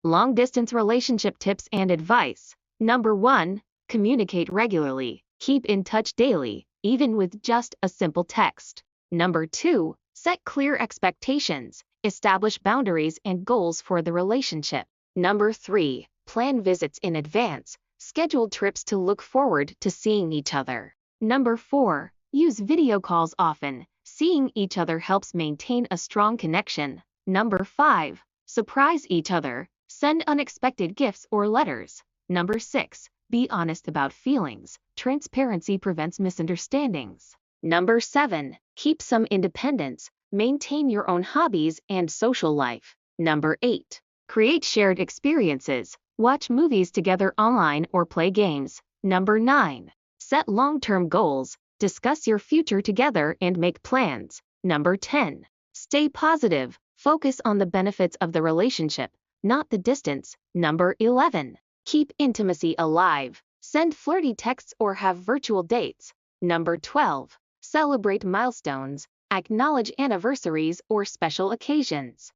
Long-distance relationship tips and advice. Number 1. Communicate regularly. Keep in touch daily, even with just a simple text. Number 2. Set clear expectations. Establish boundaries and goals for the relationship. Number 3. Plan visits in advance. Schedule trips to look forward to seeing each other. Number 4. Use video calls often. Seeing each other helps maintain a strong connection. Number 5. Surprise each other. Send unexpected gifts or letters. Number 6. Be honest about feelings. Transparency prevents misunderstandings. Number 7. Keep some independence. Maintain your own hobbies and social life. Number 8. Create shared experiences. Watch movies together online or play games. Number 9. Set long-term goals. Discuss your future together and make plans. Number 10. Stay positive. Focus on the benefits of the relationship, not the distance. Number 11. Keep intimacy alive. Send flirty texts or have virtual dates. Number 12. Celebrate milestones. Acknowledge anniversaries or special occasions.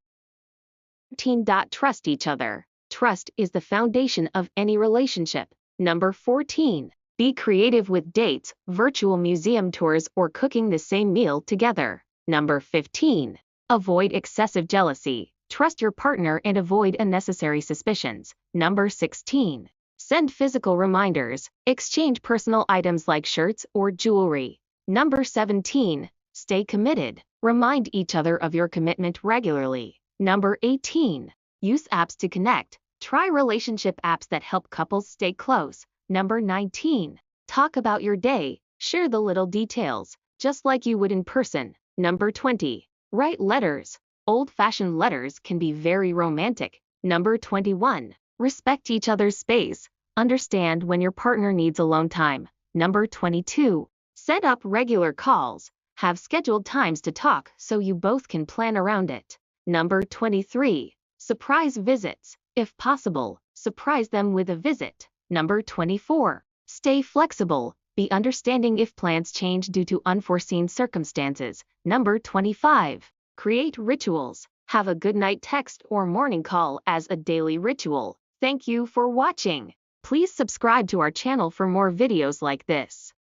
13. Trust each other. Trust is the foundation of any relationship. Number 14. Be creative with dates, virtual museum tours, or cooking the same meal together. Number 15. Avoid excessive jealousy. Trust your partner and avoid unnecessary suspicions. Number 16. Send physical reminders. Exchange personal items like shirts or jewelry. Number 17. Stay committed. Remind each other of your commitment regularly. Number 18. Use apps to connect. Try relationship apps that help couples stay close. Number 19. Talk about your day. Share the little details, just like you would in person. Number 20. Write letters. Old-fashioned letters can be very romantic. Number 21. Respect each other's space. Understand when your partner needs alone time. Number 22. Set up regular calls. Have scheduled times to talk so you both can plan around it. Number 23. Surprise visits. If possible, surprise them with a visit. Number 24. Stay flexible. Be understanding if plans change due to unforeseen circumstances. Number 25. Create rituals. Have a goodnight text or morning call as a daily ritual. Thank you for watching. Please subscribe to our channel for more videos like this.